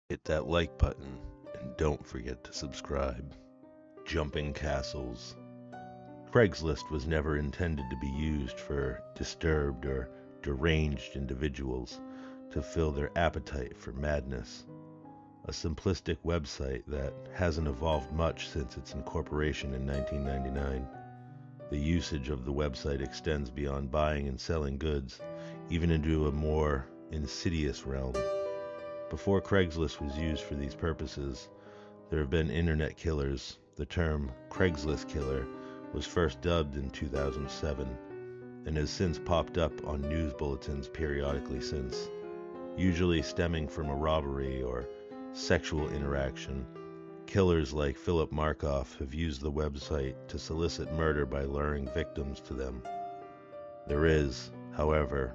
Hit that like button and don't forget to subscribe. Jumping castles. Craigslist was never intended to be used for disturbed or deranged individuals to fill their appetite for madness. A simplistic website that hasn't evolved much since its incorporation in 1999. The usage of the website extends beyond buying and selling goods, even into a more insidious realm. Before Craigslist was used for these purposes, there have been internet killers. The term Craigslist killer was first dubbed in 2007 and has since popped up on news bulletins periodically since, usually stemming from a robbery or sexual interaction. Killers like Philip Markoff have used the website to solicit murder by luring victims to them. There is, however,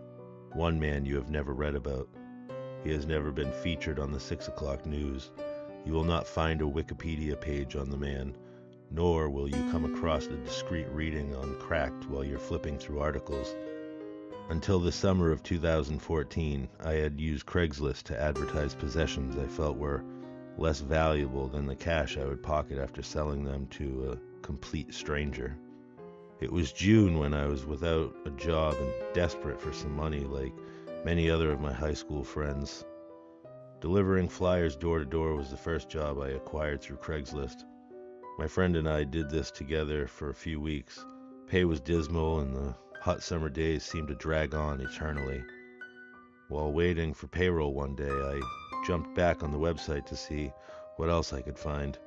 one man you have never read about. He has never been featured on the 6 o'clock news. You will not find a Wikipedia page on the man, nor will you come across a discreet reading on Cracked while you're flipping through articles. Until the summer of 2014, I had used Craigslist to advertise possessions I felt were less valuable than the cash I would pocket after selling them to a complete stranger. It was June when I was without a job and desperate for some money like many other of my high school friends. Delivering flyers door to door was the first job I acquired through Craigslist. My friend and I did this together for a few weeks. Pay was dismal and the hot summer days seemed to drag on eternally. While waiting for payroll one day, I jumped back on the website to see what else I could find.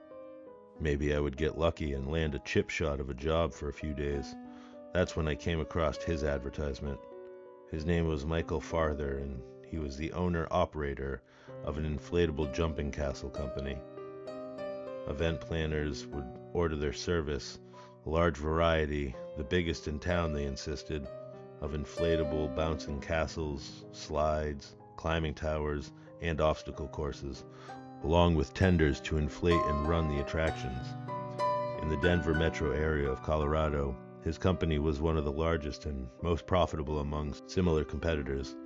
Maybe I would get lucky and land a chip shot of a job for a few days. That's when I came across his advertisement. His name was Michael Farther, and he was the owner-operator of an inflatable jumping castle company. Event planners would order their service, a large variety, the biggest in town they insisted, of inflatable bouncing castles, slides, climbing towers, and obstacle courses, along with tenders to inflate and run the attractions. In the Denver metro area of Colorado, his company was one of the largest and most profitable among similar competitors.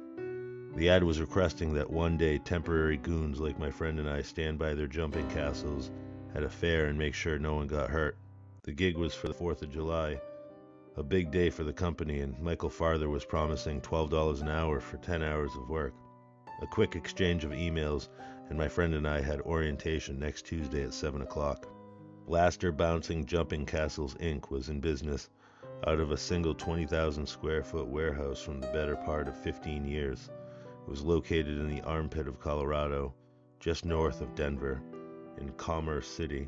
The ad was requesting that one day temporary goons like my friend and I stand by their jumping castles at a fair and make sure no one got hurt. The gig was for the 4th of July, a big day for the company, and Michael Farther was promising $12 an hour for 10 hours of work. A quick exchange of emails, and my friend and I had orientation next Tuesday at 7 o'clock. Blaster Bouncing Jumping Castles Inc. was in business out of a single 20,000 square foot warehouse from the better part of 15 years. It was located in the armpit of Colorado, just north of Denver, in Commerce City.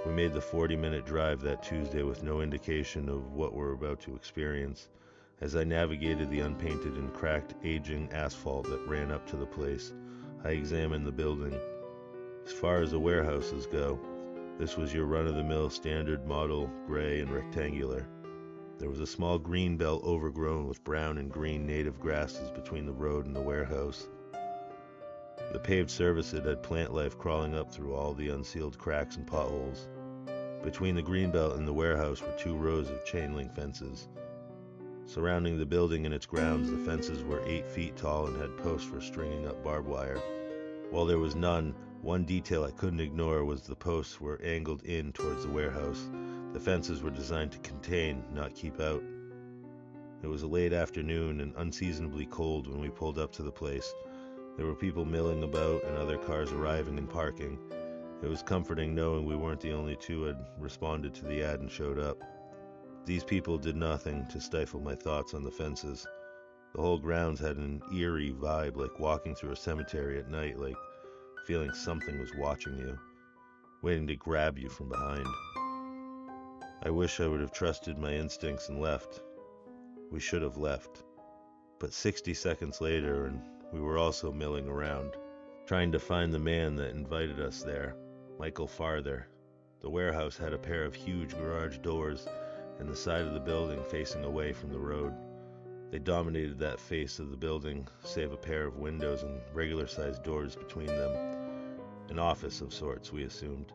We made the 40-minute drive that Tuesday with no indication of what we're about to experience. As I navigated the unpainted and cracked, aging asphalt that ran up to the place, I examined the building. As far as the warehouses go, this was your run-of-the-mill standard model, gray and rectangular. There was a small green belt overgrown with brown and green native grasses between the road and the warehouse. The paved surface had plant life crawling up through all the unsealed cracks and potholes. Between the green belt and the warehouse were 2 rows of chain link fences. Surrounding the building and its grounds, the fences were 8 feet tall and had posts for stringing up barbed wire. While there was none, one detail I couldn't ignore was the posts were angled in towards the warehouse. The fences were designed to contain, not keep out. It was a late afternoon and unseasonably cold when we pulled up to the place. There were people milling about and other cars arriving and parking. It was comforting knowing we weren't the only two who had responded to the ad and showed up. These people did nothing to stifle my thoughts on the fences. The whole grounds had an eerie vibe, like walking through a cemetery at night, like feeling something was watching you, waiting to grab you from behind. I wish I would have trusted my instincts and left. We should have left. But 60 seconds later, and we were also milling around, trying to find the man that invited us there, Michael Farther. The warehouse had a pair of huge garage doors and the side of the building facing away from the road. They dominated that face of the building, save a pair of windows and regular-sized doors between them. An office of sorts, we assumed.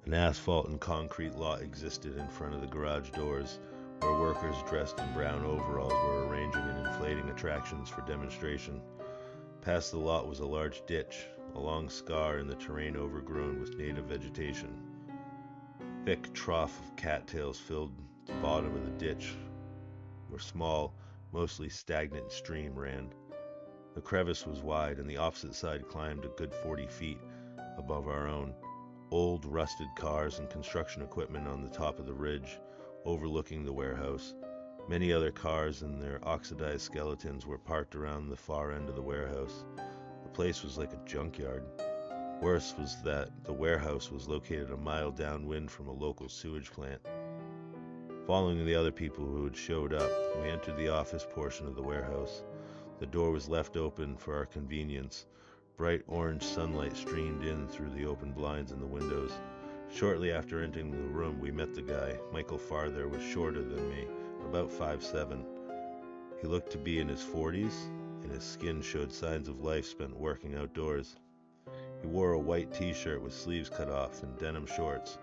An asphalt and concrete lot existed in front of the garage doors, where workers dressed in brown overalls were arranging and inflating attractions for demonstration. Past the lot was a large ditch, a long scar in the terrain overgrown with native vegetation. Thick trough of cattails filled the bottom of the ditch where small, mostly stagnant stream ran. The crevice was wide, and the opposite side climbed a good 40 feet above our own. Old, rusted cars and construction equipment on the top of the ridge, overlooking the warehouse. Many other cars and their oxidized skeletons were parked around the far end of the warehouse. The place was like a junkyard. Worse was that the warehouse was located a mile downwind from a local sewage plant. Following the other people who had showed up, we entered the office portion of the warehouse. The door was left open for our convenience. Bright orange sunlight streamed in through the open blinds in the windows. Shortly after entering the room, we met the guy. Michael Farther was shorter than me, about 5'7". He looked to be in his 40s, and his skin showed signs of life spent working outdoors. He wore a white t-shirt with sleeves cut off and denim shorts.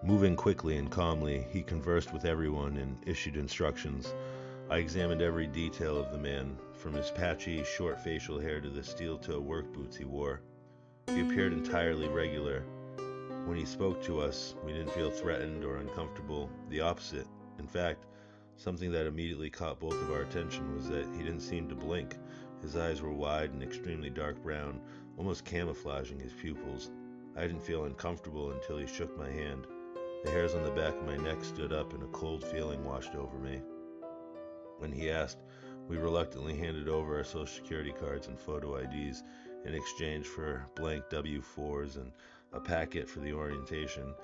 Moving quickly and calmly, he conversed with everyone and issued instructions. I examined every detail of the man, from his patchy, short facial hair to the steel-toe work boots he wore. He appeared entirely regular. When he spoke to us, we didn't feel threatened or uncomfortable. The opposite. In fact, something that immediately caught both of our attention was that he didn't seem to blink. His eyes were wide and extremely dark brown, almost camouflaging his pupils. I didn't feel uncomfortable until he shook my hand. The hairs on the back of my neck stood up and a cold feeling washed over me. When he asked, we reluctantly handed over our social security cards and photo IDs in exchange for blank W-4s and a packet for the orientation.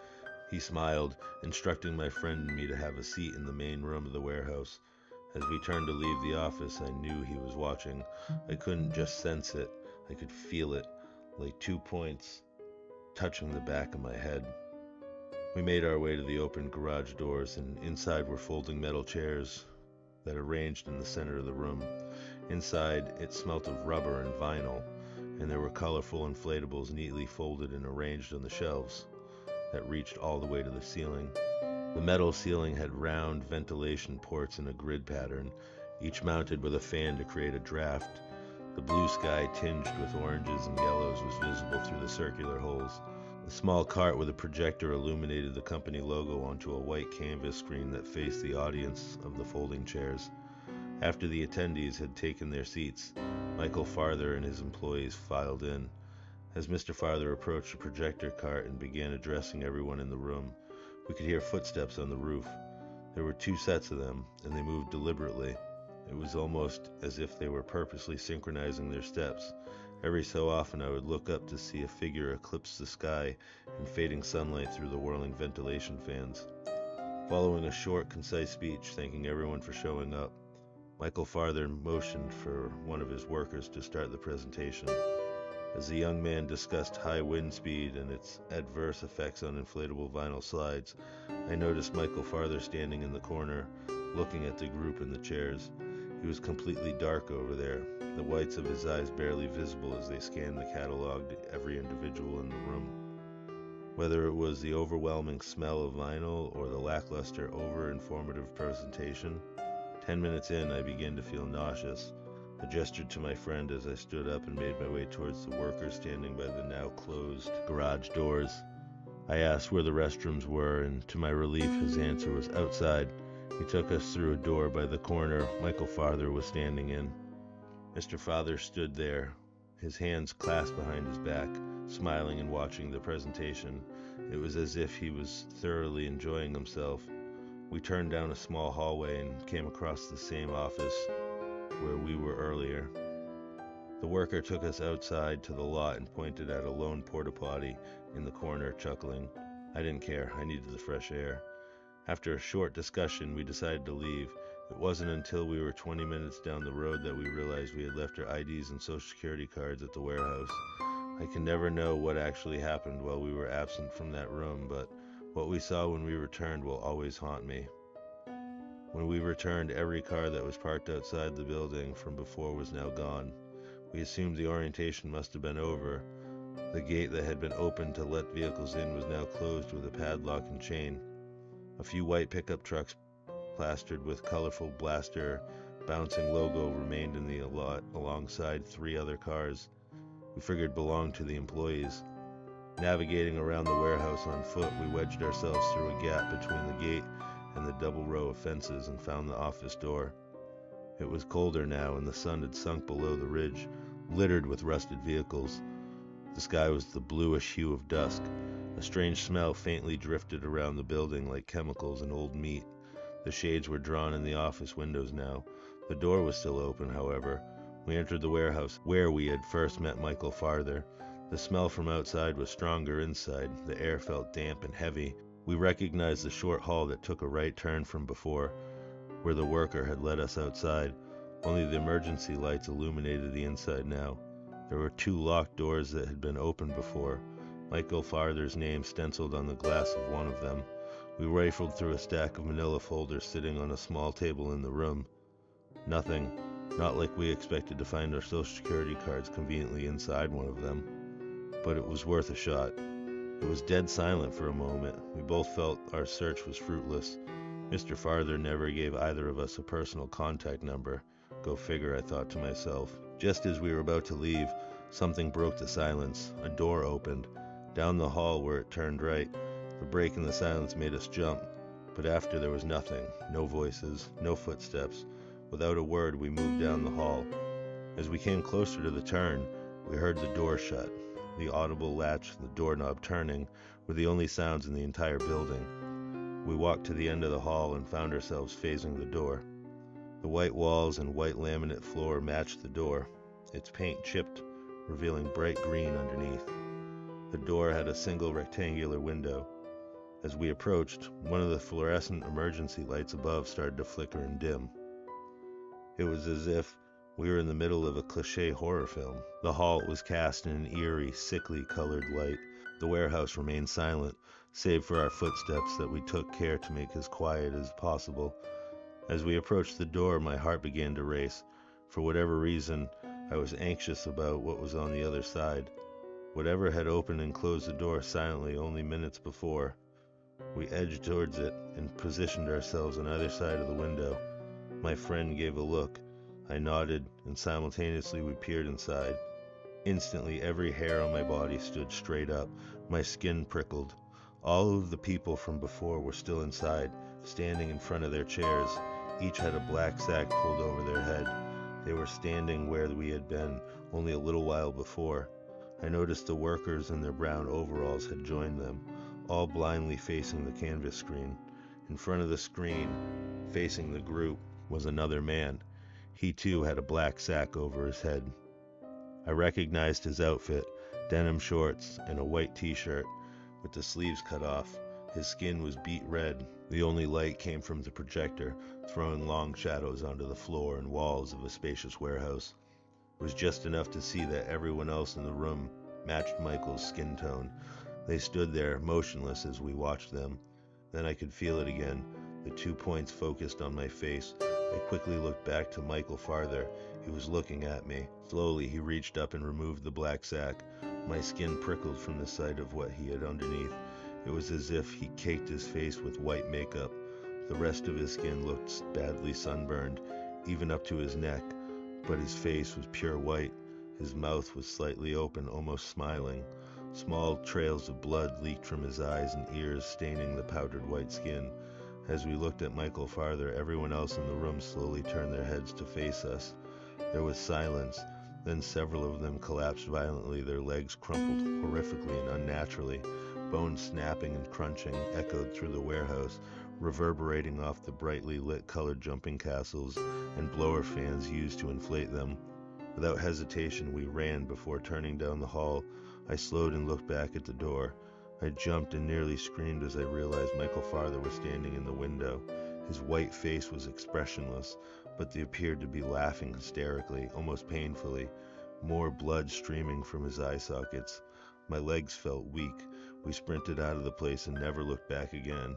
He smiled, instructing my friend and me to have a seat in the main room of the warehouse. As we turned to leave the office, I knew he was watching. I couldn't just sense it, I could feel it, like 2 points touching the back of my head. We made our way to the open garage doors, and inside were folding metal chairs that arranged in the center of the room. Inside, it smelt of rubber and vinyl, and there were colorful inflatables neatly folded and arranged on the shelves that reached all the way to the ceiling. The metal ceiling had round ventilation ports in a grid pattern, each mounted with a fan to create a draft. The blue sky, tinged with oranges and yellows, was visible through the circular holes. A small cart with a projector illuminated the company logo onto a white canvas screen that faced the audience of the folding chairs. After the attendees had taken their seats, Michael Farther and his employees filed in. As Mr. Farther approached the projector cart and began addressing everyone in the room, we could hear footsteps on the roof. There were 2 sets of them, and they moved deliberately. It was almost as if they were purposely synchronizing their steps. Every so often I would look up to see a figure eclipse the sky in fading sunlight through the whirling ventilation fans. Following a short, concise speech thanking everyone for showing up, Michael Farther motioned for one of his workers to start the presentation. As the young man discussed high wind speed and its adverse effects on inflatable vinyl slides, I noticed Michael Farther standing in the corner, looking at the group in the chairs. He was completely dark over there, the whites of his eyes barely visible as they scanned the catalog to every individual in the room. Whether it was the overwhelming smell of vinyl or the lackluster, over-informative presentation, 10 minutes in I began to feel nauseous. I gestured to my friend as I stood up and made my way towards the worker standing by the now closed garage doors. I asked where the restrooms were, and to my relief his answer was outside. He took us through a door by the corner Michael Farther was standing in. Mr. Farther stood there, his hands clasped behind his back, smiling and watching the presentation. It was as if he was thoroughly enjoying himself. We turned down a small hallway and came across the same office where we were earlier. The worker took us outside to the lot and pointed at a lone porta-potty in the corner, chuckling. I didn't care. I needed the fresh air. After a short discussion, we decided to leave. It wasn't until we were 20 minutes down the road that we realized we had left our IDs and social security cards at the warehouse. I can never know what actually happened while we were absent from that room, but what we saw when we returned will always haunt me. When we returned, every car that was parked outside the building from before was now gone. We assumed the orientation must have been over. The gate that had been opened to let vehicles in was now closed with a padlock and chain. A few white pickup trucks plastered with colorful blaster bouncing logo remained in the lot alongside 3 other cars. we figured belonged to the employees. Navigating around the warehouse on foot, we wedged ourselves through a gap between the gate and the double row of fences and found the office door. It was colder now, and the sun had sunk below the ridge, littered with rusted vehicles. The sky was the bluish hue of dusk. A strange smell faintly drifted around the building like chemicals and old meat. The shades were drawn in the office windows now. The door was still open, however. We entered the warehouse, where we had first met Michael Farther. The smell from outside was stronger inside. The air felt damp and heavy. We recognized the short hall that took a right turn from before, where the worker had led us outside. Only the emergency lights illuminated the inside now. There were 2 locked doors that had been opened before, Michael Farther's name stenciled on the glass of one of them. We rifled through a stack of manila folders sitting on a small table in the room. Nothing, not like we expected to find our social security cards conveniently inside one of them. But it was worth a shot. It was dead silent for a moment. We both felt our search was fruitless. Mr. Farther never gave either of us a personal contact number. Go figure, I thought to myself. Just as we were about to leave, something broke the silence. A door opened. Down the hall where it turned right. The break in the silence made us jump. But after there was nothing. No voices, no footsteps. Without a word, we moved down the hall. As we came closer to the turn, we heard the door shut. The audible latch and the doorknob turning were the only sounds in the entire building. We walked to the end of the hall and found ourselves facing the door. The white walls and white laminate floor matched the door, its paint chipped, revealing bright green underneath. The door had a single rectangular window. As we approached, one of the fluorescent emergency lights above started to flicker and dim. It was as if we were in the middle of a cliché horror film. The hall was cast in an eerie, sickly colored light. The warehouse remained silent, save for our footsteps that we took care to make as quiet as possible. As we approached the door, my heart began to race. For whatever reason, I was anxious about what was on the other side. Whatever had opened and closed the door silently only minutes before. We edged towards it and positioned ourselves on either side of the window. My friend gave a look. I nodded, and simultaneously we peered inside. Instantly, every hair on my body stood straight up. My skin prickled. All of the people from before were still inside, standing in front of their chairs. Each had a black sack pulled over their head. They were standing where we had been only a little while before. I noticed the workers in their brown overalls had joined them, all blindly facing the canvas screen. In front of the screen, facing the group, was another man. He too had a black sack over his head. I recognized his outfit, denim shorts and a white t-shirt with the sleeves cut off. His skin was beet red. The only light came from the projector, throwing long shadows onto the floor and walls of a spacious warehouse. It was just enough to see that everyone else in the room matched Michael's skin tone. They stood there, motionless as we watched them. Then I could feel it again, the 2 points focused on my face. I quickly looked back to Michael Farther. He was looking at me. Slowly, he reached up and removed the black sack. My skin prickled from the sight of what he had underneath. It was as if he caked his face with white makeup. The rest of his skin looked badly sunburned, even up to his neck, but his face was pure white. His mouth was slightly open, almost smiling. Small trails of blood leaked from his eyes and ears, staining the powdered white skin. As we looked at Michael Farther, everyone else in the room slowly turned their heads to face us. There was silence. Then several of them collapsed violently, their legs crumpled horrifically and unnaturally. Bones snapping and crunching echoed through the warehouse, reverberating off the brightly lit colored jumping castles and blower fans used to inflate them. Without hesitation, we ran before turning down the hall. I slowed and looked back at the door. I jumped and nearly screamed as I realized Michael Farther was standing in the window. His white face was expressionless, but he appeared to be laughing hysterically, almost painfully, more blood streaming from his eye sockets. My legs felt weak. We sprinted out of the place and never looked back again.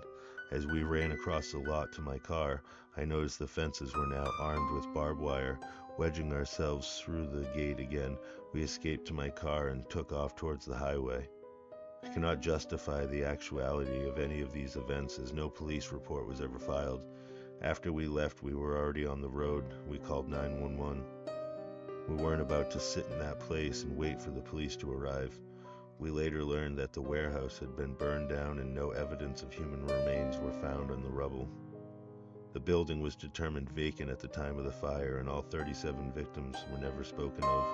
As we ran across the lot to my car, I noticed the fences were now armed with barbed wire. Wedging ourselves through the gate again, we escaped to my car and took off towards the highway. I cannot justify the actuality of any of these events, as no police report was ever filed. After we left, we were already on the road. We called 911. We weren't about to sit in that place and wait for the police to arrive. We later learned that the warehouse had been burned down and no evidence of human remains were found on the rubble. The building was determined vacant at the time of the fire, and all 37 victims were never spoken of.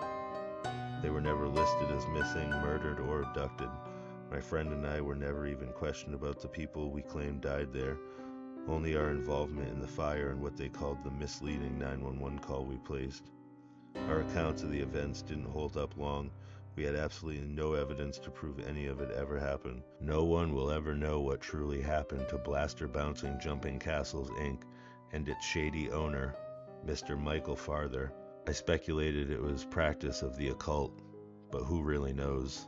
They were never listed as missing, murdered, or abducted. My friend and I were never even questioned about the people we claimed died there, only our involvement in the fire and what they called the misleading 911 call we placed. Our accounts of the events didn't hold up long. We had absolutely no evidence to prove any of it ever happened. No one will ever know what truly happened to Blaster Bouncing Jumping Castles Inc. and its shady owner, Mr. Michael Farther. I speculated it was practice of the occult, but who really knows?